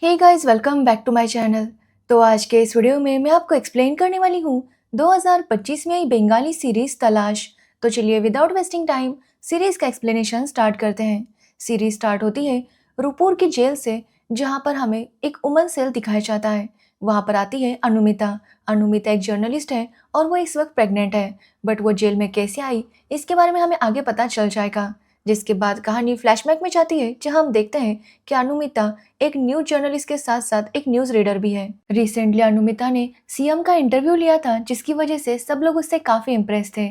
Hey guys, welcome back to my channel. तो आज के इस वीडियो में मैं आपको एक्सप्लेन करने वाली हूँ 2025 में आई बंगाली सीरीज तलाश। तो चलिए विदाउट वेस्टिंग टाइम सीरीज का एक्सप्लेनेशन स्टार्ट करते हैं। सीरीज स्टार्ट होती है रूपपुर की जेल से, जहाँ पर हमें एक वुमन सेल दिखाया जाता है। वहाँ पर आती है अनुमिता। अनुमिता एक जर्नलिस्ट है और वो इस वक्त प्रेग्नेंट है, बट वो जेल में कैसे आई इसके बारे में हमें आगे पता चल जाएगा। जिसके बाद कहानी फ्लैशबैक में जाती है, जहाँ हम देखते हैं कि अनुमिता एक न्यूज जर्नलिस्ट के साथ साथ एक न्यूज रीडर भी है। रिसेंटली अनुमिता ने सीएम का इंटरव्यू लिया था, जिसकी वजह से सब लोग उससे काफी इम्प्रेस थे।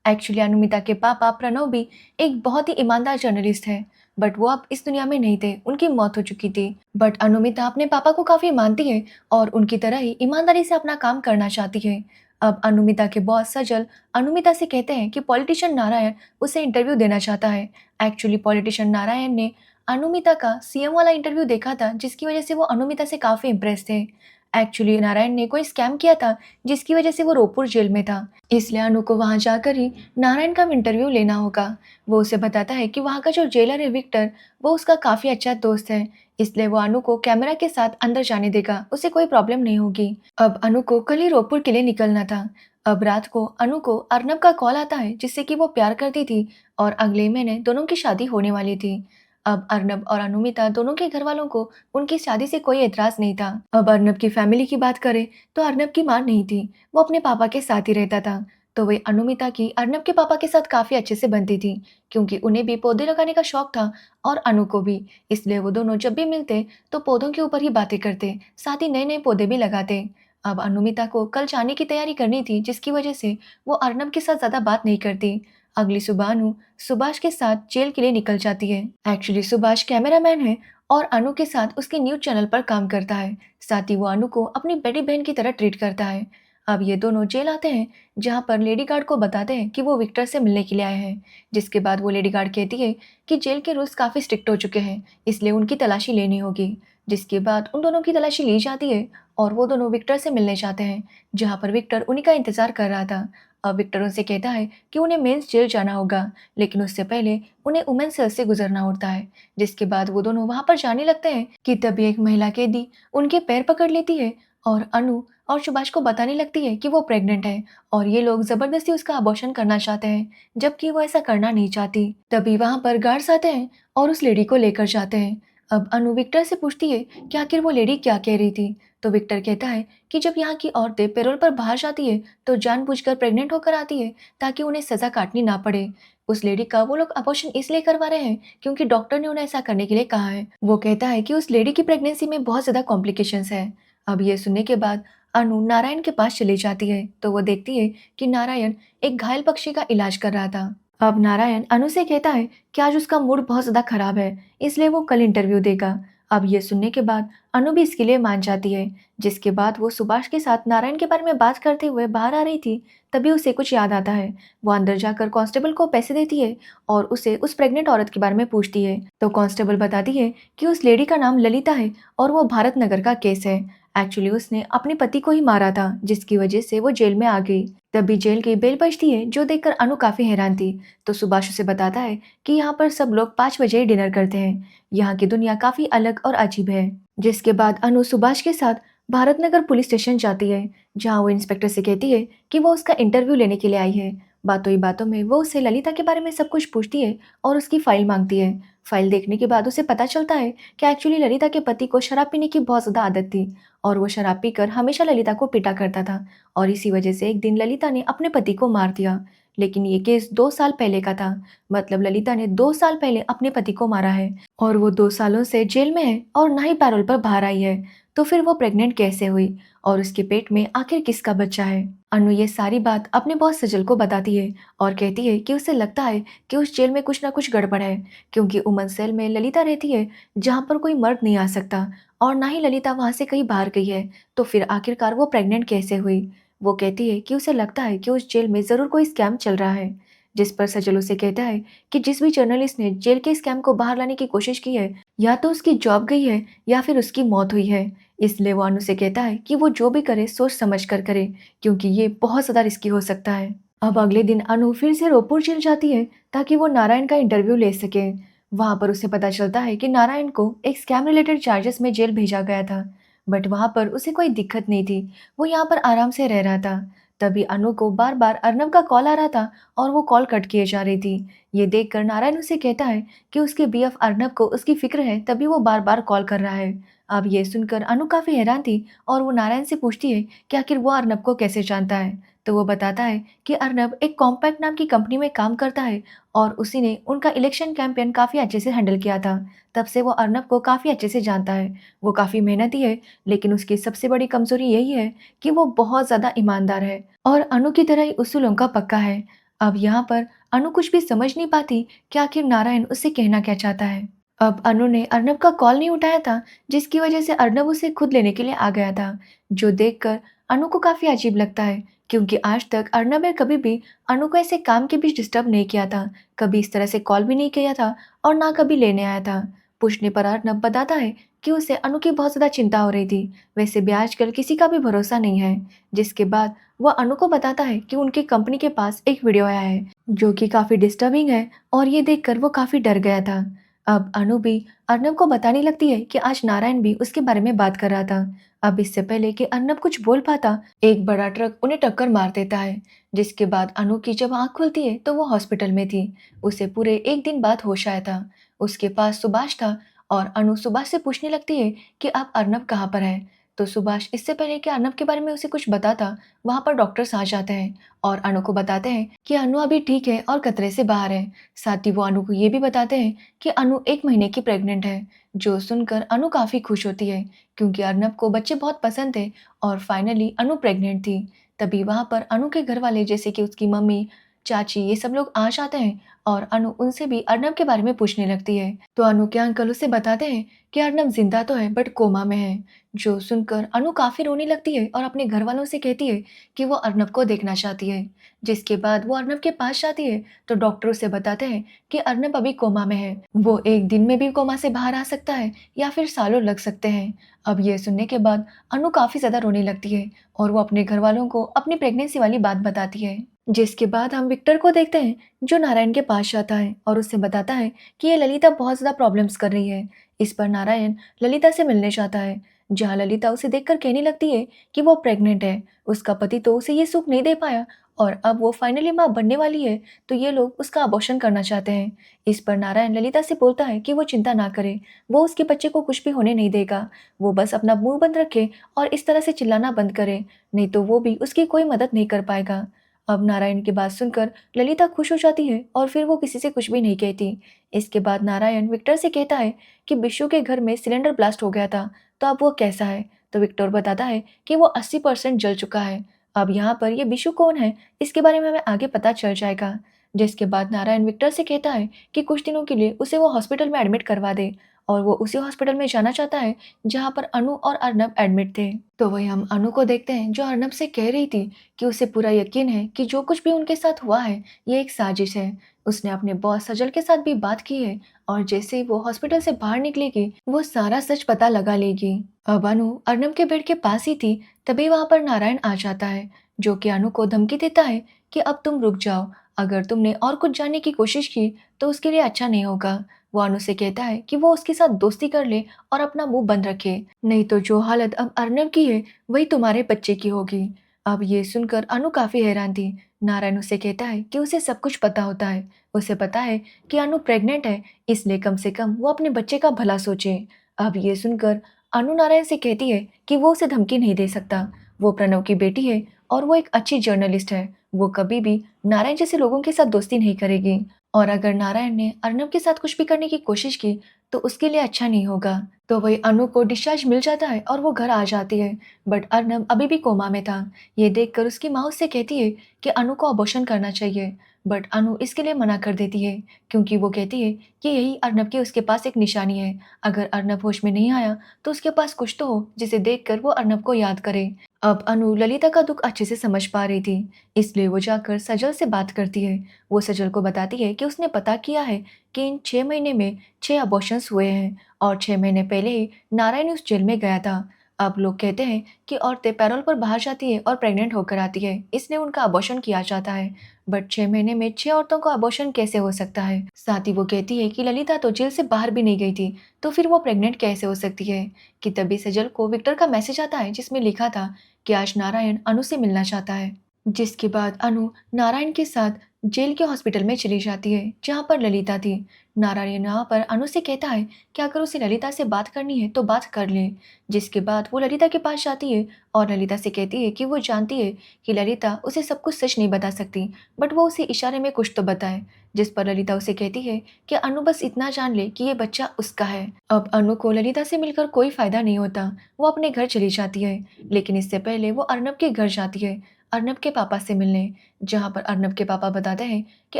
एक्चुअली अनुमिता के पापा प्रणव भी एक बहुत ही ईमानदार जर्नलिस्ट है, बट वो अब इस दुनिया में नहीं थे, उनकी मौत हो चुकी थी। बट अनुमिता अपने पापा को काफी मानती है और उनकी तरह ही ईमानदारी से अपना काम करना चाहती है। अब अनुमिता के बॉस सजल अनुमिता से कहते हैं कि पॉलिटिशियन नारायण उसे इंटरव्यू देना चाहता है। एक्चुअली पॉलिटिशियन नारायण ने अनुमिता का सीएम वाला इंटरव्यू देखा था, जिसकी वजह से वो अनुमिता से काफ़ी इम्प्रेस थे। एक्चुअली नारायण ने कोई स्कैम किया था, जिसकी वजह से वो रोहपुर जेल में था। इसलिए अनु को वहाँ जाकर ही नारायण का इंटरव्यू लेना होगा। वो उसे बताता है कि वहाँ का जो जेलर है विक्टर, वो उसका काफ़ी अच्छा दोस्त है। इसलिए वो अनु को कैमरा के साथ अंदर जाने देगा, उसे कोई प्रॉब्लम नहीं होगी। अब अनु को कल ही रोहपुर के लिए निकलना था। अब रात को अनु को अर्नब का कॉल आता है, जिससे कि वो प्यार करती थी और अगले महीने दोनों की शादी होने वाली थी। अब अर्नब और अनुमिता दोनों के घर वालों को उनकी शादी से कोई एतराज नहीं था। अब अर्नब की फैमिली की बात करें तो अर्नब की मां नहीं थी, वो अपने पापा के साथ ही रहता था। तो वही अनुमिता की अर्नब के पापा के साथ काफी अच्छे से बनती थी, क्योंकि उन्हें भी पौधे लगाने का शौक था और अनु को भी। इसलिए वो दोनों जब भी मिलते तो पौधों के ऊपर ही बातें करते, साथ ही नए नए पौधे भी लगाते। अब अनुमिता को कल जाने की तैयारी करनी थी, जिसकी वजह से वो अर्नब के साथ ज्यादा बात नहीं करती। अगली सुबह अनु सुभाष के साथ जेल के लिए निकल जाती है। एक्चुअली सुभाष कैमरामैन है और अनु के साथ उसके न्यूज चैनल पर काम करता है। साथ ही वो अनु को अपनी बड़ी बहन की तरह ट्रीट करता है। अब ये दोनों जेल आते हैं, जहाँ पर लेडी गार्ड को बताते हैं कि वो विक्टर से मिलने के लिए आए हैं। जिसके बाद वो लेडी गार्ड कहती है कि जेल के रूल्स काफ़ी स्ट्रिक्ट हो चुके हैं, इसलिए उनकी तलाशी लेनी होगी। जिसके बाद उन दोनों की तलाशी ली जाती है और वो दोनों विक्टर से मिलने जाते हैं, जहाँ पर विक्टर उन्हीं का इंतजार कर रहा था। अब विक्टर उनसे कहता है कि उन्हें मेंस जेल जाना होगा, लेकिन उससे पहले उन्हें वुमेन सेल से गुजरना होता है। जिसके बाद वो दोनों वहां पर जाने लगते हैं कि तभी एक महिला कैदी उनके पैर पकड़ लेती है और अनु और सुभाष को बताने लगती है कि वो प्रेग्नेंट है और ये लोग जबरदस्ती उसका अबॉर्शन करना चाहते हैं, जबकि वो ऐसा करना नहीं चाहती। तभी वहां पर गार्ड्स आते हैं और उस लेडी को लेकर जाते हैं। अब अनु विक्टर से पूछती है कि आखिर वो लेडी क्या कह रही थी। तो विक्टर कहता है कि जब यहाँ की औरतें पैरोल पर बाहर जाती है तो जानबूझकर प्रेग्नेंट होकर आती है, ताकि उन्हें सजा काटनी ना पड़े। उस लेडी का वो लोग अबॉर्शन इसलिए करवा रहे हैं क्योंकि डॉक्टर ने उन्हें ऐसा करने के लिए कहा है। वो कहता है कि उस लेडी की प्रेगनेंसी में बहुत ज्यादा कॉम्प्लिकेशंस है। अब ये सुनने के बाद अनु नारायण के पास चली जाती है, तो वो देखती है कि नारायण एक घायल पक्षी का इलाज कर रहा था। अब नारायण अनु से कहता है कि आज उसका मूड बहुत ज्यादा खराब है, इसलिए वो कल इंटरव्यू देगा। अब ये सुनने के बाद अनु भी इसके लिए मान जाती है। जिसके बाद वो सुभाष के साथ नारायण के बारे में बात करते हुए बाहर आ रही थी, तभी उसे कुछ याद आता है। वो अंदर जाकर कांस्टेबल को पैसे देती है और उसे उस प्रेग्नेंट औरत के बारे में पूछती है। तो कांस्टेबल बताती है कि उस लेडी का नाम ललिता है और वो भारत नगर का केस है। एक्चुअली उसने अपने पति को ही मारा था, जिसकी वजह से वो जेल में आ गई। तभी जेल की बेल बजती है, जो देखकर अनु काफी हैरान थी। तो सुभाष उसे बताता है कि यहाँ पर सब लोग 5 बजे ही डिनर करते हैं, यहाँ की दुनिया काफी अलग और अजीब है। जिसके बाद अनु सुभाष के साथ भारत नगर पुलिस स्टेशन जाती है, जहाँ वो इंस्पेक्टर से कहती है कि वो उसका इंटरव्यू लेने के लिए आई है। बातों ही बातों में वो उससे ललिता के बारे में सब कुछ पूछती है और उसकी फाइल मांगती है। फाइल देखने के बाद उसे पता चलता है कि एक्चुअली ललिता के पति को शराब पीने की बहुत ज्यादा आदत थी और वो शराब पीकर हमेशा ललिता को पीटा करता था और इसी वजह से एक दिन ललिता ने अपने पति को मार दिया। लेकिन ये केस 2 साल पहले का था, मतलब ललिता ने 2 साल पहले अपने पति को मारा है और वो 2 सालों से जेल में है और ना ही पैरोल पर बाहर आई है। तो फिर वो प्रेग्नेंट कैसे हुई और उसके पेट में आखिर किसका बच्चा है। अनु ये सारी बात अपने बॉस सजल को बताती है और कहती है कि उसे लगता है कि उस जेल में कुछ ना कुछ गड़बड़ है, क्योंकि उमन सेल में ललिता रहती है, जहाँ पर कोई मर्द नहीं आ सकता और ना ही ललिता वहां से कहीं बाहर गई है। तो फिर आखिरकार वो प्रेग्नेंट कैसे हुई। वो कहती है कि उसे लगता है कि उस जेल में जरूर कोई स्कैम चल रहा है। जिस पर सजल उसे कहता है कि जिस भी जर्नलिस्ट ने जेल के स्कैम को बाहर लाने की कोशिश की है, या तो उसकी जॉब गई है या फिर उसकी मौत हुई है। इसलिए वो अनु से कहता है कि वो जो भी करे सोच समझ कर करे, क्योंकि ये बहुत ज़्यादा रिस्की हो सकता है। अब अगले दिन अनु फिर से रोहपुर जेल जाती है ताकि वो नारायण का इंटरव्यू ले सके। वहाँ पर उसे पता चलता है कि नारायण को एक स्कैम रिलेटेड चार्जेस में जेल भेजा गया था, बट वहाँ पर उसे कोई दिक्कत नहीं थी। वो यहाँ पर आराम से रह रहा था। तभी अनु को बार बार अर्नब का कॉल आ रहा था और वो कॉल कट किए जा रही थी। ये देखकर नारायण उसे कहता है कि उसके बीएफ अर्नब को उसकी फिक्र है, तभी वो बार बार कॉल कर रहा है। अब ये सुनकर अनु काफी हैरान थी और वो नारायण से पूछती है कि आखिर वो अर्नब को कैसे जानता है। तो वो बताता है कि अर्नब एक कॉम्पैक्ट नाम की कंपनी में काम करता है और उसी ने उनका इलेक्शन कैंपेन काफ़ी अच्छे से हैंडल किया था। तब से वो अर्नब को काफ़ी अच्छे से जानता है। वो काफ़ी मेहनती है, लेकिन उसकी सबसे बड़ी कमज़ोरी यही है कि वो बहुत ज़्यादा ईमानदार है और अनु की तरह ही उसूलों का पक्का है। अब यहाँ पर अनु कुछ भी समझ नहीं पाती कि आखिर नारायण उससे कहना क्या चाहता है। अब अनु ने अर्नब का कॉल नहीं उठाया था, जिसकी वजह से अर्नब उसे खुद लेने के लिए आ गया था, जो देखकर अनु को काफ़ी अजीब लगता है, क्योंकि आज तक अर्नब ने कभी भी अनु को ऐसे काम के बीच डिस्टर्ब नहीं किया था, कभी इस तरह से कॉल भी नहीं किया था और ना कभी लेने आया था। पूछने पर अर्नब बताता है कि उसे अनु की बहुत ज़्यादा चिंता हो रही थी। वैसे भी आजकल किसी का भी भरोसा नहीं है। जिसके बाद वह अनु को बताता है कि उनकी कंपनी के पास एक वीडियो आया है, जो कि काफ़ी डिस्टर्बिंग है और ये देखकर वो काफ़ी डर गया था। अब अनु भी अर्नब को बताने लगती है कि आज नारायण भी उसके बारे में बात कर रहा था। अब इससे पहले कि अर्नब कुछ बोल पाता, एक बड़ा ट्रक उन्हें टक्कर मार देता है, जिसके बाद अनु की जब आँख खुलती है तो वो हॉस्पिटल में थी। उसे पूरे 1 दिन बाद होश आया था। उसके पास सुभाष था और अनु सुभाष से पूछने लगती है कि अब अर्नब कहाँ पर है? तो सुभाष इससे पहले कि अर्नब के बारे में उसे कुछ बताता, वहाँ पर डॉक्टर्स आ जाते हैं और अनु को बताते हैं कि अनु अभी ठीक है और खतरे से बाहर है। साथ ही वो अनु को ये भी बताते हैं कि अनु 1 महीने की प्रेग्नेंट है, जो सुनकर अनु काफ़ी खुश होती है, क्योंकि अर्नब को बच्चे बहुत पसंद थे और फाइनली अनु प्रेग्नेंट थी। तभी वहाँ पर अनु के घर वाले जैसे कि उसकी मम्मी, चाची ये सब लोग आ जाते हैं और अनु उनसे भी अर्नब के बारे में पूछने लगती है। तो अनु के अंकल उसे बताते हैं कि अर्नब जिंदा तो है बट कोमा में है, जो सुनकर अनु काफ़ी रोने लगती है और अपने घर वालों से कहती है कि वो अर्नब को देखना चाहती है। जिसके बाद वो अर्नब के पास जाती है तो डॉक्टर उसे बताते हैं कि अर्नब अभी कोमा में है। वो 1 दिन में भी कोमा से बाहर आ सकता है या फिर सालों लग सकते हैं। अब ये सुनने के बाद अनु काफ़ी ज़्यादा रोने लगती है और वो अपने घर वालों को अपनी प्रेगनेंसी वाली बात बताती है। जिसके बाद हम विक्टर को देखते हैं, जो नारायण के पास जाता है और उससे बताता है कि ये ललिता बहुत ज़्यादा प्रॉब्लम्स कर रही है। इस पर नारायण ललिता से मिलने चाहता है, जहाँ ललिता उसे देखकर कहने लगती है कि वो प्रेग्नेंट है। उसका पति तो उसे ये सुख नहीं दे पाया और अब वो फाइनली माँ बनने वाली है, तो ये लोग उसका अबॉर्शन करना चाहते हैं। इस पर नारायण ललिता से बोलता है कि वो चिंता ना करे, वो उसके बच्चे को कुछ भी होने नहीं देगा। वो बस अपना मुंह बंद रखे और इस तरह से चिल्लाना बंद करे, नहीं तो वो भी उसकी कोई मदद नहीं कर पाएगा। अब नारायण की बात सुनकर ललिता खुश हो जाती है और फिर वो किसी से कुछ भी नहीं कहती। इसके बाद नारायण विक्टर से कहता है कि बिशु के घर में सिलेंडर ब्लास्ट हो गया था, तो अब वो कैसा है? तो विक्टर बताता है कि वो 80% जल चुका है। अब यहाँ पर ये बिशु कौन है, इसके बारे में हमें आगे पता चल जाएगा। जिसके बाद नारायण विक्टर से कहता है कि कुछ दिनों के लिए उसे वो हॉस्पिटल में एडमिट करवा दे और वो उसी हॉस्पिटल में जाना चाहता है जहाँ पर अनु और अर्नब एडमिट थे। तो वही हम अनु को देखते हैं, जो अर्नब से कह रही थी कि उसे पूरा यकीन है कि जो कुछ भी उनके साथ हुआ है ये एक साजिश है। उसने अपने बॉस सजल के साथ भी बात की है और जैसे ही वो हॉस्पिटल से बाहर निकलेगी वो सारा सच पता लगा लेगी। अब अनु अर्नब के बेड के पास ही थी, तभी वहां पर नारायण आ जाता है, जो कि अनु को धमकी देता है कि अब तुम रुक जाओ, अगर तुमने और कुछ जानने की कोशिश की तो उसके लिए अच्छा नहीं होगा। वो अनु से कहता है कि वो उसके साथ दोस्ती कर ले और अपना मुंह बंद रखे, नहीं तो जो हालत अब अर्नब की है वही तुम्हारे बच्चे की होगी। अब ये सुनकर अनु काफी हैरान थी। नारायण उसे कहता है कि उसे सब कुछ पता होता है। उसे पता है कि अनु प्रेग्नेंट है, इसलिए कम से कम वो अपने बच्चे का भला सोचे। अब ये सुनकर अनु नारायण से कहती है कि वो उसे धमकी नहीं दे सकता। वो प्रणव की बेटी है और वो एक अच्छी जर्नलिस्ट है। वो कभी भी नारायण जैसे लोगों के साथ दोस्ती नहीं करेगी और अगर नारायण ने अर्नब के साथ कुछ भी करने की कोशिश की तो उसके लिए अच्छा नहीं होगा। तो वही अनु को डिस्चार्ज मिल जाता है और वो घर आ जाती है, बट अर्नब अभी भी कोमा में था। ये देखकर उसकी माँ उससे कहती है कि अनु को अबॉर्शन करना चाहिए, बट अनु इसके लिए मना कर देती है, क्योंकि वो कहती है कि यही अर्नब की उसके पास एक निशानी है। अगर अर्नब होश में नहीं आया तो उसके पास कुछ तो हो जिसे देखकर वो अर्नब को याद करे। अब अनु ललिता का दुख अच्छे से समझ पा रही थी, इसलिए वो जाकर सजल से बात करती है। वो सजल को बताती है कि उसने पता किया है कि इन 6 महीने में 6 अबॉर्शंस हुए हैं और 6 महीने पहले ही नारायण उस जेल में गया था। अब लोग कहते हैं कि औरतें पैरोल पर बाहर जाती है और प्रेग्नेंट होकर आती है, इसलिए उनका अबॉर्शन किया जाता है। बट 6 महीने में 6 औरतों का अबॉर्शन कैसे हो सकता है? साथ ही वो कहती है कि ललिता तो जेल से बाहर भी नहीं गई थी, तो फिर वो प्रेग्नेंट कैसे हो सकती है? कि तभी सजल को विक्टर का मैसेज आता है जिसमें लिखा था कि आज नारायण अनु से मिलना चाहता है। जिसके बाद अनु नारायण के साथ जेल के हॉस्पिटल में चली जाती है जहाँ पर ललिता थी। नारायण यहाँ पर अनु से कहता है कि अगर उसे ललिता से बात करनी है तो बात कर ले। जिसके बाद वो ललिता के पास जाती है और ललिता से कहती है कि वो जानती है कि ललिता उसे सब कुछ सच नहीं बता सकती, बट वो उसे इशारे में कुछ तो बताए। जिस पर ललिता उसे कहती है कि अनु बस इतना जान ले कि ये बच्चा उसका है। अब अनु को ललिता से मिलकर कोई फायदा नहीं होता, वो अपने घर चली जाती है। लेकिन इससे पहले वो अर्नब के घर जाती है, अर्नब के पापा से मिलने, जहाँ पर अर्नब के पापा बताते हैं कि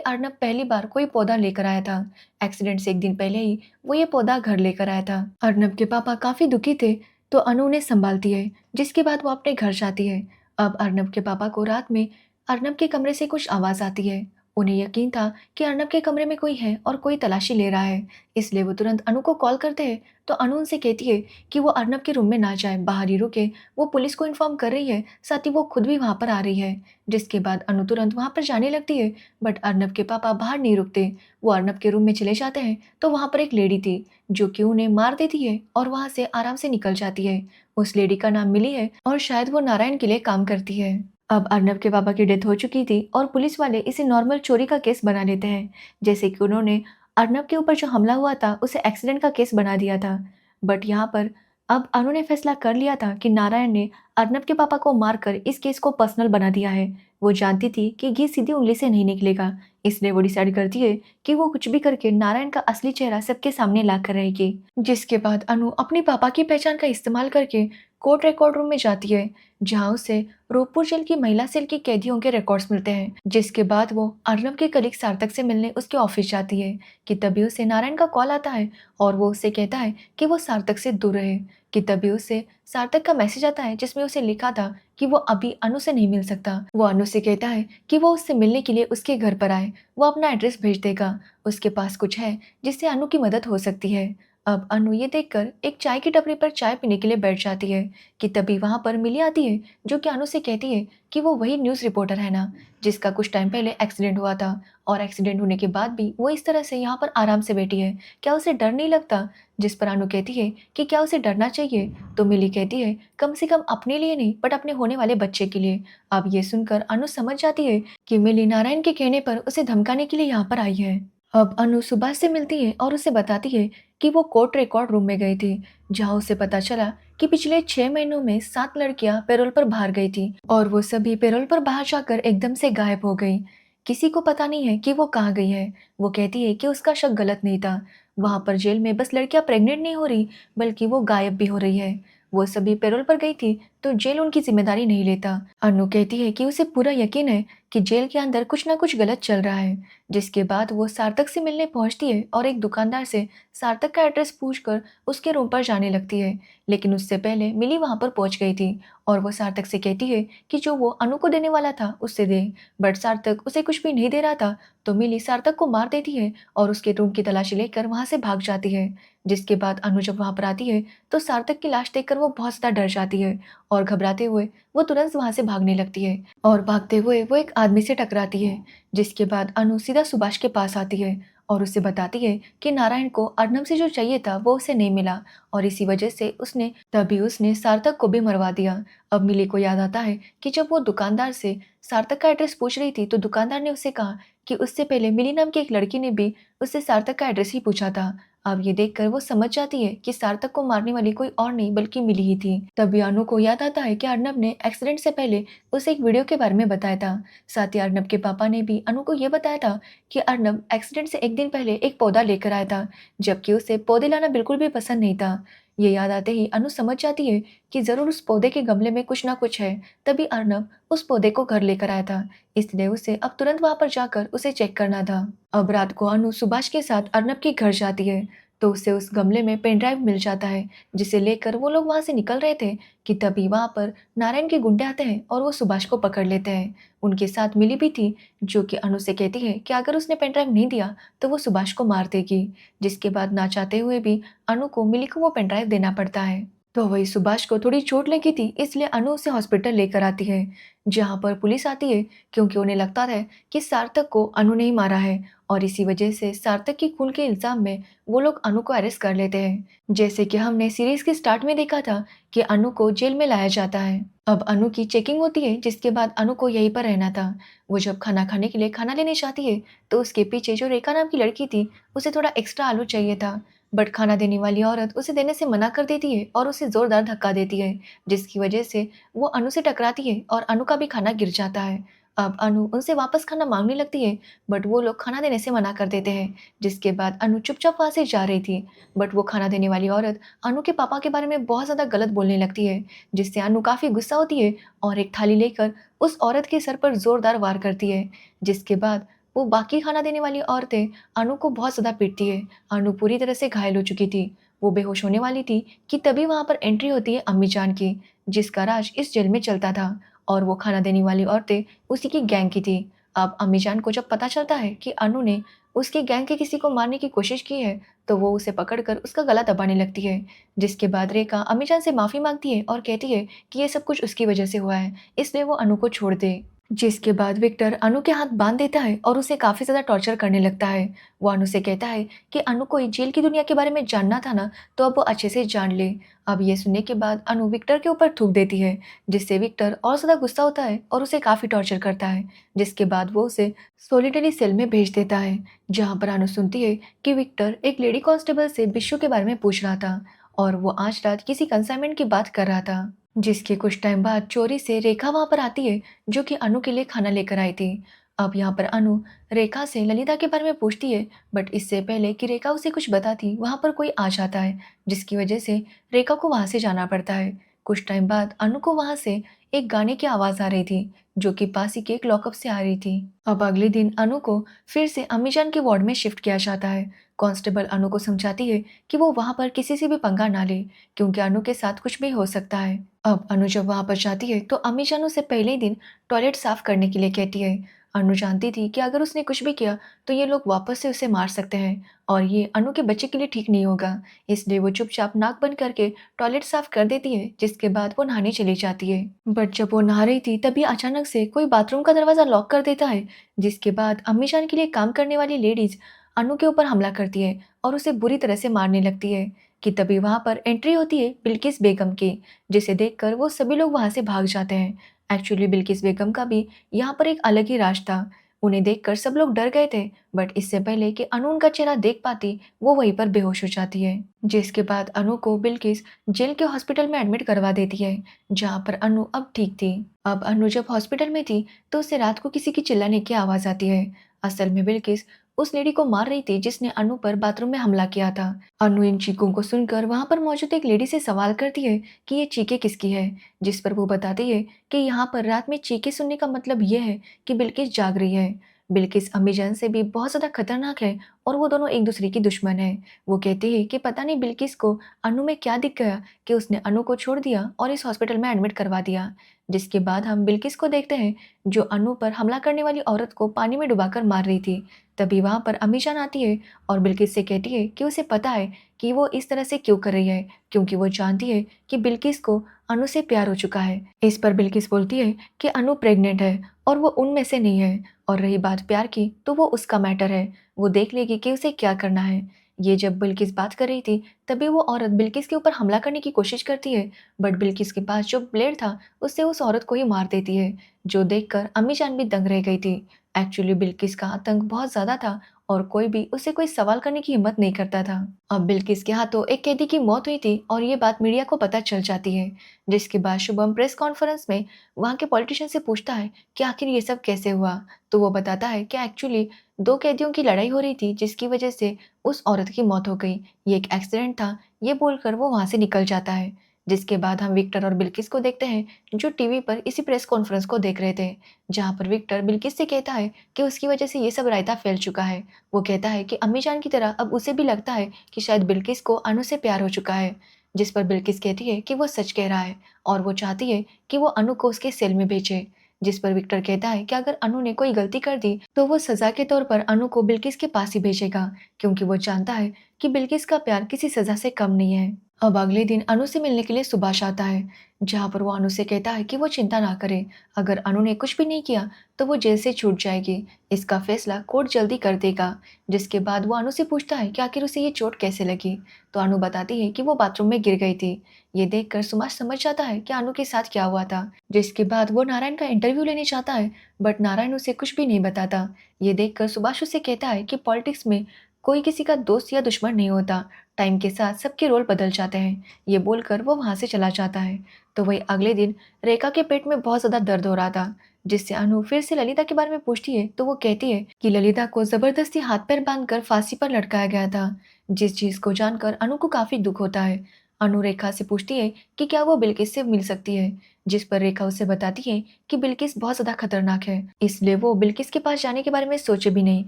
अर्नब पहली बार कोई पौधा लेकर आया था। एक्सीडेंट से एक दिन पहले ही वो ये पौधा घर लेकर आया था। अर्नब के पापा काफी दुखी थे, तो अनु उन्हें संभालती है, जिसके बाद वो अपने घर जाती है। अब अर्नब के पापा को रात में अर्नब के कमरे से कुछ आवाज आती है। उन्हें यकीन था कि अर्नब के कमरे में कोई है और कोई तलाशी ले रहा है, इसलिए वो तुरंत अनु को कॉल करते हैं। तो अनु उनसे कहती है कि वो अर्नब के रूम में ना जाए, बाहर ही रुके। वो पुलिस को इन्फॉर्म कर रही है, साथ ही वो खुद भी वहाँ पर आ रही है। जिसके बाद अनु तुरंत वहाँ पर जाने लगती है, बट अर्नब के पापा बाहर नहीं रुकते। वो अर्नब के रूम में चले जाते हैं तो वहाँ पर एक लेडी थी जो कि उन्हें मार देती है और वहाँ से आराम से निकल जाती है। उस लेडी का नाम मिली है और शायद वो नारायण के लिए काम करती है। अब अर्नब के पापा की डेथ हो चुकी थी और पुलिस वाले इसे नॉर्मल चोरी का केस बना लेते हैं, जैसे कि उन्होंने अर्नब के ऊपर जो हमला हुआ था उसे एक्सीडेंट का केस बना दिया था। बट यहाँ पर अब अनु ने फैसला कर लिया था कि नारायण ने अर्नब के पापा को मारकर इस केस को पर्सनल बना दिया है। वो जानती थी कि घी सीधी उंगली से नहीं निकलेगा, इसलिए वो डिसाइड करती है कि वो कुछ भी करके नारायण का असली चेहरा सबके सामने ला कर रहेगी। जिसके बाद अनु अपनी पापा की पहचान का इस्तेमाल करके कोर्ट रिकॉर्ड रूम में जाती है, जहाँ उसे रोहपुर जेल की महिला सेल की कैदियों के रिकॉर्ड्स मिलते हैं। जिसके बाद वो अर्नब के कलीग सार्थक से मिलने उसके ऑफिस जाती है कि तभी उसे नारायण का कॉल आता है और वो उससे कहता है कि वो सार्थक से दूर रहे। कि तभी उसे सार्थक का मैसेज आता है जिसमें उसे लिखा था कि वो अभी अनु से नहीं मिल सकता। वो अनु से कहता है कि वो उससे मिलने के लिए उसके घर पर आए, वो अपना एड्रेस भेज देगा, उसके पास कुछ है जिससे अनु की मदद हो सकती है। अब अनु ये देखकर एक चाय की टपरी पर चाय पीने के लिए बैठ जाती है कि तभी वहां पर मिली आती है, जो कि अनु से कहती है कि वो वही न्यूज़ रिपोर्टर है ना, जिसका कुछ टाइम पहले एक्सीडेंट हुआ था और एक्सीडेंट होने के बाद भी वो इस तरह से यहाँ पर आराम से बैठी है, क्या उसे डर नहीं लगता? जिस पर अनु कहती है कि क्या उसे डरना चाहिए? तो मिली कहती है कम से कम अपने लिए नहीं बट अपने होने वाले बच्चे के लिए। अब ये सुनकर अनु समझ जाती है कि मिली नारायण के कहने पर उसे धमकाने के लिए यहाँ पर आई है। अब अनु सुभाष से मिलती है और उसे बताती है कि वो कोर्ट रिकॉर्ड रूम में गई थी, जहाँ उसे पता चला कि पिछले 6 महीनों में 7 लड़कियां पैरोल पर बाहर गई थी और वो सभी पैरोल पर बाहर जाकर एकदम से गायब हो गई। किसी को पता नहीं है कि वो कहाँ गई है। वो कहती है कि उसका शक गलत नहीं था, वहां पर जेल में बस लड़कियां प्रेग्नेंट नहीं हो रही बल्कि वो गायब भी हो रही है। वो सभी पैरोल पर गई थी तो जेल उनकी जिम्मेदारी नहीं लेता। अनु कहती है कि उसे पूरा यकीन है कि जेल के अंदर कुछ ना कुछ गलत चल रहा है। जिसके बाद वो सार्थक से मिलने पहुंचती है और एक दुकानदार से सार्थक का एड्रेस पूछकर उसके रूम पर जाने लगती है। लेकिन उससे पहले मिली वहां पर पहुंच गई थी और वो सार्थक से कहती है कि जो वो अनु को देने वाला था उससे दे, बट सार्थक उसे कुछ भी नहीं दे रहा था। तो मिली सार्थक को मार देती है और उसके रूम की तलाशी लेकर वहां से भाग जाती है। जिसके बाद अनु जब वहां पर आती है तो सार्थक की लाश देखकर वो बहुत ज्यादा डर जाती है और घबराते हुए वो तुरंत वहां से भागने लगती है और भागते हुए वो एक आदमी से टकराती है। जिसके बाद अनु सीधा सुभाष के पास आती है और उसे बताती है कि नारायण को अर्नब से जो चाहिए था वो उसे नहीं मिला और इसी वजह से उसने सार्थक को भी मरवा दिया। अब मिली को याद आता है कि जब वो दुकानदार से सार्थक का एड्रेस पूछ रही थी तो दुकानदार ने उसे कहा कि उससे पहले मिली नाम की एक लड़की ने भी उससे सार्थक का एड्रेस ही पूछा था। अब ये देखकर वो समझ जाती है कि सार्थक को मारने वाली कोई और नहीं बल्कि मिली ही थी। तभी अनु को याद आता है कि अर्नब ने एक्सीडेंट से पहले उसे एक वीडियो के बारे में बताया था। साथ ही अर्नब के पापा ने भी अनु को ये बताया था कि अर्नब एक्सीडेंट से एक दिन पहले एक पौधा लेकर आया था, जबकि उसे पौधे लाना बिल्कुल भी पसंद नहीं था। ये याद आते ही अनु समझ जाती है कि जरूर उस पौधे के गमले में कुछ ना कुछ है, तभी अर्नब उस पौधे को घर लेकर आया था, इसलिए उसे अब तुरंत वहां पर जाकर उसे चेक करना था। अब रात को अनु सुभाष के साथ अर्नब के घर जाती है तो उसे उस गमले में पेन ड्राइव मिल जाता है, जिसे लेकर वो लोग वहां से निकल रहे थे कि तभी वहां पर नारायण के गुंडे आते हैं और वो सुभाष को पकड़ लेते हैं। उनके साथ मिली भी थी, जो कि अनु से कहती है कि अगर उसने पेन ड्राइव नहीं दिया तो वो सुभाष को मार देगी। जिसके बाद ना चाहते हुए भी अनु को मिली को वो पेन ड्राइव देना पड़ता है। तो वही सुभाष को थोड़ी चोट लगी थी, इसलिए अनु उसे हॉस्पिटल लेकर आती है, जहाँ पर पुलिस आती है क्योंकि उन्हें लगता है कि सार्थक को अनु ने ही मारा है और इसी वजह से सार्थक की खून के इल्जाम में वो लोग अनु को अरेस्ट कर लेते हैं। जैसे कि हमने सीरीज के स्टार्ट में देखा था कि अनु को जेल में लाया जाता है। अब अनु की चेकिंग होती है, जिसके बाद अनु को यहीं पर रहना था। वो जब खाना खाने के लिए खाना लेने जाती है तो उसके पीछे जो रेखा नाम की लड़की थी, उसे थोड़ा एक्स्ट्रा आलू चाहिए था, बट खाना देने वाली औरत उसे देने से मना कर देती है और उसे जोरदार धक्का देती है, जिसकी वजह से वो अनु से टकराती है और अनु का भी खाना गिर जाता है। अब अनु उनसे वापस खाना मांगने लगती है, बट वो लोग खाना देने से मना कर देते हैं, जिसके बाद अनु चुपचाप वहां से जा रही थी। बट वो खाना देने वाली औरत अनु के पापा के बारे में बहुत ज़्यादा गलत बोलने लगती है, जिससे अनु काफ़ी गुस्सा होती है और एक थाली लेकर उस औरत के सर पर जोरदार वार करती है, जिसके बाद वो बाकी खाना देने वाली औरतें अनु को बहुत ज़्यादा पीटती है। अनु पूरी तरह से घायल हो चुकी थी, वो बेहोश होने वाली थी कि तभी वहाँ पर एंट्री होती है अम्मी जान की, जिसका राज इस जेल में चलता था और वो खाना देने वाली औरतें उसी की गैंग की थी। अब अम्मी जान को जब पता चलता है कि अनु ने उसकी गैंग के किसी को मारने की कोशिश की है, तो वो उसे पकड़कर उसका गला दबाने लगती है, जिसके बाद रेखा अम्मी जान से माफ़ी मांगती है और कहती है कि ये सब कुछ उसकी वजह से हुआ है, इसलिए वो अनु को छोड़ दे। जिसके बाद विक्टर अनु के हाथ बांध देता है और उसे काफी ज्यादा टॉर्चर करने लगता है। वो अनु से कहता है कि अनु को जेल की दुनिया के बारे में जानना था ना, तो अब वो अच्छे से जान ले। अब ये सुनने के बाद अनु विक्टर के ऊपर थूक देती है, जिससे विक्टर और ज्यादा गुस्सा होता है और उसे काफी टॉर्चर करता है, जिसके बाद वो उसे सोलिटरी सेल में भेज देता है, जहाँ पर अनु सुनती है कि विक्टर एक लेडी कांस्टेबल से बिच्छू के बारे में पूछ रहा था और वो आज रात किसी कंसाइनमेंट की बात कर रहा था। जिसके कुछ टाइम बाद चोरी से रेखा वहां पर आती है, जो कि अनु के लिए खाना लेकर आई थी। अब यहाँ पर अनु रेखा से ललिता के बारे में पूछती है, बट इससे पहले कि रेखा उसे कुछ बताती वहां पर कोई आ जाता है, जिसकी वजह से रेखा को वहां से जाना पड़ता है। कुछ टाइम बाद अनु को वहां से एक गाने की आवाज आ रही थी, जो कि पास ही के एक लॉकअप से आ रही थी। अब अगले दिन अनु को फिर से अम्मीजान के वार्ड में शिफ्ट किया जाता है। कांस्टेबल अनु को समझाती है कि वो वहां पर किसी से भी पंगा ना ले, क्योंकि अनु के साथ कुछ भी हो सकता है। अब अनु जब वहां पर जाती है तो अम्मी जान उसे पहले ही दिन टॉयलेट साफ करने के लिए कहती है। अनु जानती थी कि अगर उसने कुछ भी किया तो ये लोग वापस से उसे मार सकते हैं और ये अनु के बच्चे के लिए ठीक नहीं होगा, इसलिए वो चुपचाप नाक बंद करके टॉयलेट साफ कर देती है, जिसके बाद वो नहाने चली जाती है। बट जब वो नहा रही थी तभी अचानक से कोई बाथरूम का दरवाजा लॉक कर देता है, जिसके बाद अम्मी जान के लिए काम करने वाली लेडीज अनु के ऊपर हमला करती है और उसे बुरी तरह से मारने लगती है कि तभी वहां पर एंट्री होती है बिल्किस बेगम की, जिसे देखकर वो सभी लोग वहां से भाग जाते हैं। एक्चुअली बिल्किस बेगम का भी यहाँ पर एक अलग ही राज था। उन्हें देखकर सब लोग डर गए थे, बट इससे पहले कि अनु उनका चेहरा देख पाती वो वहीं पर बेहोश हो जाती है, जिसके बाद अनु को बिल्किस जेल के हॉस्पिटल में एडमिट करवा देती है, जहाँ पर अनु अब ठीक थी। अब अनु जब हॉस्पिटल में थी तो उसे रात को किसी की चिल्लाने की आवाज आती है। असल में बिल्किस उस लेडी को मार रही थी जिसने अनु पर बाथरूम में हमला किया था। अनु इन चीखों को सुनकर वहां पर मौजूद एक लेडी से सवाल करती है कि ये चीखें किसकी है, जिस पर वो बताती है कि यहाँ पर रात में चीखें सुनने का मतलब ये है कि बिल्किस जाग रही है। बिल्किस अम्मीजान से भी बहुत ज्यादा खतरनाक है और वो दोनों एक दूसरे की दुश्मन है। वो कहती है कि पता नहीं बिल्किस को अनु में क्या दिख गया कि उसने अनु को छोड़ दिया और इस हॉस्पिटल में एडमिट करवा दिया। जिसके बाद हम बिल्किस को देखते हैं, जो अनु पर हमला करने वाली औरत को पानी में डुबाकर मार रही थी। तभी वहां पर अमीजान आती है और बिल्किस से कहती है कि उसे पता है कि वो इस तरह से क्यों कर रही है, क्योंकि वो जानती है कि बिल्किस को अनु से प्यार हो चुका है। इस पर बिल्किस बोलती है कि अनु प्रेग्नेंट है और वो उनमें से नहीं है, और रही बात प्यार की तो वो उसका मैटर है, वो देख लेगी कि उसे क्या करना है। ये जब बिल्किस बात कर रही थी तभी वो औरत बिल्किस के ऊपर हमला करने की कोशिश करती है, बट बिल्किस के पास जो ब्लेड था उससे उस औरत को ही मार देती है, जो देखकर अम्मी जान भी दंग रह गई थी। एक्चुअली बिल्किस का आतंक बहुत ज्यादा था और कोई भी उसे कोई सवाल करने की हिम्मत नहीं करता था। अब बिल्किस के हाथों एक कैदी की मौत हुई थी और ये बात मीडिया को पता चल जाती है, जिसके बाद शुभम प्रेस कॉन्फ्रेंस में वहाँ के पॉलिटिशियन से पूछता है कि आखिर ये सब कैसे हुआ। तो वो बताता है कि एक्चुअली दो कैदियों की लड़ाई हो रही थी, जिसकी वजह से उस औरत की मौत हो गई, ये एक एक्सीडेंट था, ये बोलकर वो वहाँ से निकल जाता है। जिसके बाद हम विक्टर और बिल्किस को देखते हैं, जो टीवी पर इसी प्रेस कॉन्फ्रेंस को देख रहे थे, जहाँ पर विक्टर बिल्किस से कहता है कि उसकी वजह से ये सब रायता फैल चुका है। वो कहता है कि अम्मी जान की तरह अब उसे भी लगता है कि शायद बिल्किस को अनु से प्यार हो चुका है, जिस पर बिल्किस कहती है कि वो सच कह रहा है और वो चाहती है कि वो अनु को उसके सेल में भेजे। जिस पर विक्टर कहता है कि अगर अनु ने कोई गलती कर दी तो वो सजा के तौर पर अनु को बिल्किस के पास ही भेजेगा, क्योंकि वो जानता है कि बिल्किस का प्यार किसी सजा से कम नहीं है। अब अगले दिन अनु से मिलने के लिए सुभाष आता है, जहाँ पर वो अनु से कहता है कि वो चिंता ना करे। अगर अनु ने कुछ भी नहीं किया तो वो जेल से छूट जाएगी। इसका फैसला कोर्ट जल्दी कर देगा। जिसके बाद वो अनु से पूछता है कि आखिर उसे ये चोट कैसे लगी। तो अनु बताती है कि वो बाथरूम में गिर गई थी। ये देखकर सुभाष समझ जाता है कि अनु के साथ क्या हुआ था। जिसके बाद वो नारायण का इंटरव्यू लेने चाहता है, बट नारायण उसे कुछ भी नहीं बताता। ये देखकर सुभाष उसे कहता है कि पॉलिटिक्स में कोई किसी का दोस्त या दुश्मन नहीं होता। टाइम के साथ सबके रोल बदल जाते हैं। ये बोलकर वो वहाँ से चला जाता है। तो वही अगले दिन रेखा के पेट में बहुत ज़्यादा दर्द हो रहा था, जिससे अनु फिर से ललिता के बारे में पूछती है। तो वो कहती है कि ललिता को ज़बरदस्ती हाथ पैर बांधकर फांसी पर लटकाया गया था। जिस चीज़ को जानकर अनु को काफ़ी दुख होता है। अनु रेखा से पूछती है कि क्या वो बिल्किस से मिल सकती है, जिस पर रेखा उसे बताती है कि बिल्किस बहुत ज़्यादा खतरनाक है, इसलिए वो बिल्किस के पास जाने के बारे में सोचे भी नहीं,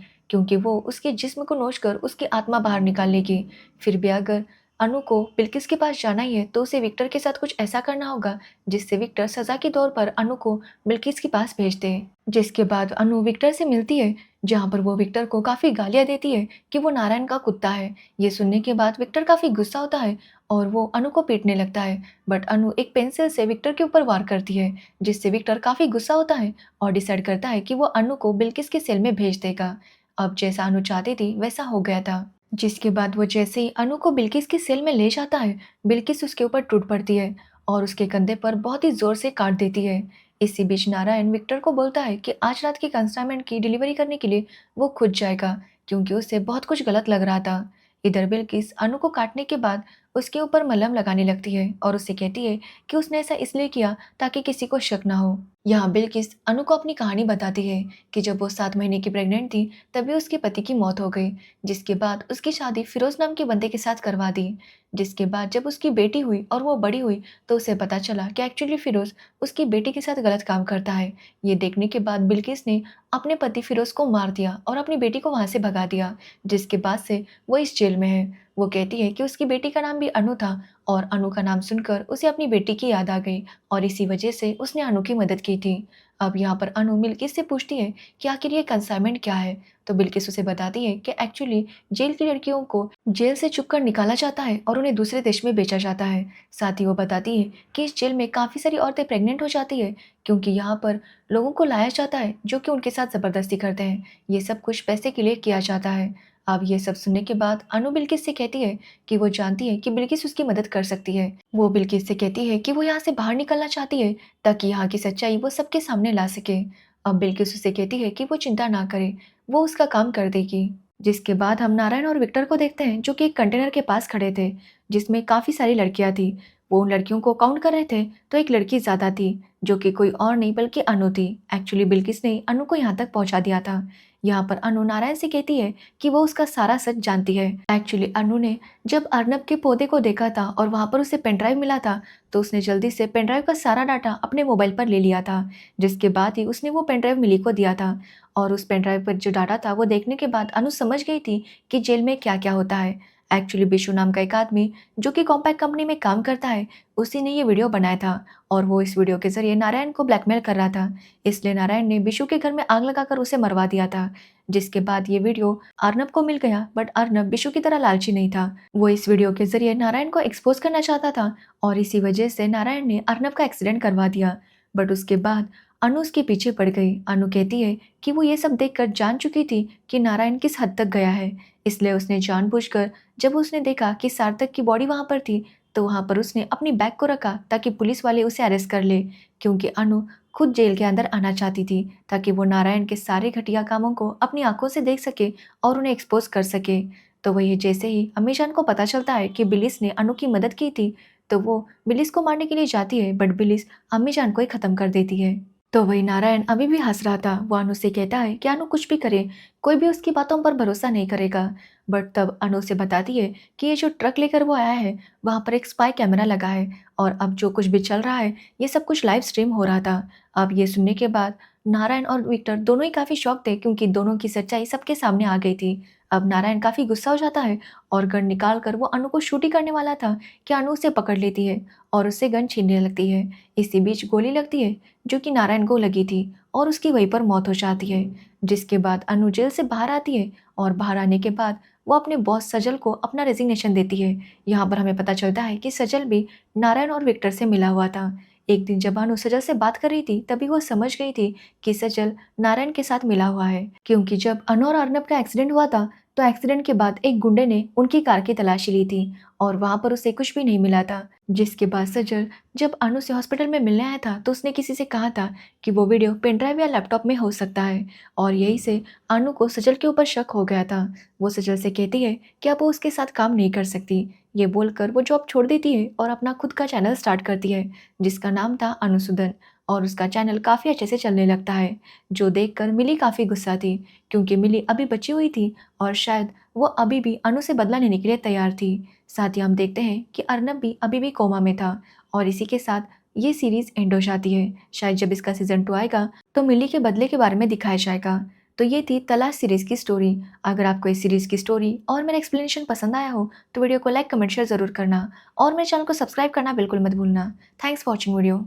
क्योंकि वो उसके जिस्म को नोच कर उसकी आत्मा बाहर निकाल लेगी। फिर भी अगर अनु को बिल्किस के पास जाना ही है तो उसे विक्टर के साथ कुछ ऐसा करना होगा जिससे विक्टर सजा के तौर पर अनु को बिल्किस के पास भेज दे। जिसके बाद अनु विक्टर से मिलती है, जहाँ पर वो विक्टर को काफ़ी गालियाँ देती है कि वो नारायण का कुत्ता है। ये सुनने के बाद विक्टर काफ़ी गुस्सा होता है और वो अनु को पीटने लगता है, बट अनु एक पेंसिल से विक्टर के ऊपर वार करती है, जिससे विक्टर काफ़ी गुस्सा होता है और डिसाइड करता है कि वो अनु को बिल्किस के सेल में भेज देगा। अब जैसा अनु चाहती थी वैसा हो गया था। जिसके बाद वो जैसे ही अनु को बिल्किस के सेल में ले जाता है, बिल्किस उसके ऊपर टूट पड़ती है और उसके कंधे पर बहुत ही जोर से काट देती है। इसी बीच नारायण विक्टर को बोलता है कि आज रात की कंसाइनमेंट की डिलीवरी करने के लिए वो खुद जाएगा, क्योंकि उसे बहुत कुछ गलत लग रहा था। इधर बिल्किस अनु को काटने के बाद उसके ऊपर मलहम लगाने लगती है और उससे कहती है कि उसने ऐसा इसलिए किया ताकि किसी को शक ना हो। यहाँ बिल्किस अनु को अपनी कहानी बताती है कि जब वो 7 महीने की प्रेग्नेंट थी तभी उसके पति की मौत हो गई, जिसके बाद उसकी शादी फिरोज नाम के बंदे के साथ करवा दी। जिसके बाद जब उसकी बेटी हुई और वो बड़ी हुई तो उसे पता चला कि एक्चुअली फिरोज उसकी बेटी के साथ गलत काम करता है। ये देखने के बाद बिल्किस ने अपने पति फिरोज को मार दिया और अपनी बेटी को वहाँ से भगा दिया। जिसके बाद से वो इस जेल में है। वो कहती है कि उसकी बेटी का नाम भी अनु था और अनु का नाम सुनकर उसे अपनी बेटी की याद आ गई और इसी वजह से उसने अनु की मदद की थी। अब यहाँ पर अनु बिल्किस से पूछती है कि आखिर ये कंसाइनमेंट क्या है। तो बिल्किस उसे बताती है कि एक्चुअली जेल की लड़कियों को जेल से छुपकर निकाला जाता है और उन्हें दूसरे देश में बेचा जाता है। साथ ही वो बताती है कि इस जेल में काफ़ी सारी औरतें प्रेग्नेंट हो जाती है, क्योंकि यहाँ पर लोगों को लाया जाता है जो कि उनके साथ ज़बरदस्ती करते हैं। ये सब कुछ पैसे के लिए किया जाता है। अब ये सब सुनने के बाद अनु बिल्किस से कहती है कि वो जानती है कि बिल्किस उसकी मदद कर सकती है। वो बिल्किस से कहती है कि वो यहाँ से बाहर निकलना चाहती है ताकि यहाँ की सच्चाई वो सबके सामने ला सके। अब बिल्किस उसे कहती है कि वो चिंता ना करे, वो उसका काम कर देगी। जिसके बाद हम नारायण और विक्टर को देखते हैं, जो कि एक कंटेनर के पास खड़े थे जिसमें काफ़ी सारी लड़कियाँ थी। वो उन लड़कियों को काउंट कर रहे थे तो एक लड़की ज़्यादा थी, जो कि कोई और नहीं बल्कि अनु थी। एक्चुअली बिल्किस ने अनु को यहाँ तक पहुँचा दिया था। यहाँ पर अनु नारायण से कहती है कि वो उसका सारा सच जानती है। एक्चुअली अनु ने जब अर्नब के पौधे को देखा था और वहाँ पर उसे पेनड्राइव मिला था, तो उसने जल्दी से पेनड्राइव का सारा डाटा अपने मोबाइल पर ले लिया था। जिसके बाद ही उसने वो पेनड्राइव मिली को दिया था और उस पेनड्राइव पर जो डाटा था वो देखने के बाद अनु समझ गई थी कि जेल में क्या क्या होता है। एक्चुअली बिशु नाम का एक आदमी जो कि कॉम्पैक्ट कंपनी में काम करता है, उसी ने ये वीडियो बनाया था और वो इस वीडियो के जरिए नारायण को ब्लैकमेल कर रहा था। इसलिए नारायण ने बिशु के घर में आग लगाकर उसे मरवा दिया था। जिसके बाद ये वीडियो अर्नब को मिल गया, बट अर्नब बिशु की तरह लालची नहीं था। वो इस वीडियो के जरिए नारायण को एक्सपोज करना चाहता था और इसी वजह से नारायण ने अर्नब का एक्सीडेंट करवा दिया। बट उसके बाद अनु उसके पीछे पड़ गई। अनु कहती है कि वो ये सब देखकर जान चुकी थी कि नारायण किस हद तक गया है, इसलिए उसने जानबूझकर जब उसने देखा कि सार्थक की बॉडी वहाँ पर थी तो वहाँ पर उसने अपनी बैग को रखा ताकि पुलिस वाले उसे अरेस्ट कर ले, क्योंकि अनु खुद जेल के अंदर आना चाहती थी ताकि वो नारायण के सारे घटिया कामों को अपनी आंखों से देख सके और उन्हें एक्सपोज कर सके। तो वही जैसे ही अमीजान को पता चलता है कि बिलिस ने अनु की मदद की थी, तो वो बिलिस को मारने के लिए जाती है, बट बिलिस अम्मीजान को ही खत्म कर देती है। तो वही नारायण अभी भी हंस रहा था। वो अनु से कहता है कि अनु कुछ भी करे, कोई भी उसकी बातों पर भरोसा नहीं करेगा। बट तब अनु से बताती है कि ये जो ट्रक लेकर वो आया है वहाँ पर एक स्पाई कैमरा लगा है और अब जो कुछ भी चल रहा है ये सब कुछ लाइव स्ट्रीम हो रहा था। अब ये सुनने के बाद नारायण और विक्टर दोनों ही काफ़ी शॉक थे, क्योंकि दोनों की सच्चाई सबके सामने आ गई थी। अब नारायण काफ़ी गुस्सा हो जाता है और गन निकाल कर वो अनु को शूट ही करने वाला था कि अनु उसे पकड़ लेती है और उससे गन छीनने लगती है। इसी बीच गोली लगती है जो कि नारायण को लगी थी और उसकी वहीं पर मौत हो जाती है। जिसके बाद अनु जेल से बाहर आती है और बाहर आने के बाद वो अपने बॉस सजल को अपना रेजिग्नेशन देती है। यहाँ पर हमें पता चलता है कि सजल भी नारायण और विक्टर से मिला हुआ था। एक दिन जब अनु सजल से बात कर रही थी तभी वो समझ गई थी कि सजल नारायण के साथ मिला हुआ है, क्योंकि जब अनु और अर्नब का एक्सीडेंट हुआ था तो एक्सीडेंट के बाद एक गुंडे ने उनकी कार की तलाशी ली थी और वहां पर उसे कुछ भी नहीं मिला था। जिसके बाद सजल जब अनु से हॉस्पिटल में मिलने आया था तो उसने किसी से कहा था कि वो वीडियो पेन ड्राइव या लैपटॉप में हो सकता है, और यही से अनु को सजल के ऊपर शक हो गया था। वो सजल से कहती है कि अब वो उसके साथ काम नहीं कर सकती। ये बोलकर वो जॉब छोड़ देती है और अपना खुद का चैनल स्टार्ट करती है जिसका नाम था अनुसुदन, और उसका चैनल काफ़ी अच्छे से चलने लगता है, जो देखकर मिली काफ़ी गुस्सा थी, क्योंकि मिली अभी बची हुई थी और शायद वो अभी भी अनु से बदला लेने के लिए तैयार थी। साथ ही हम देखते हैं कि अर्नब भी अभी भी कोमा में था, और इसी के साथ ये सीरीज़ एंड हो जाती है। शायद जब इसका सीज़न 2 आएगा तो मिली के बदले के बारे में दिखाया जाएगा। तो ये थी तलाश सीरीज़ की स्टोरी। अगर आपको इस सीरीज़ की स्टोरी और मेरा एक्सप्लेनेशन पसंद आया हो तो वीडियो को लाइक, कमेंट, शेयर ज़रूर करना और मेरे चैनल को सब्सक्राइब करना बिल्कुल मत भूलना। Thanks for watching video.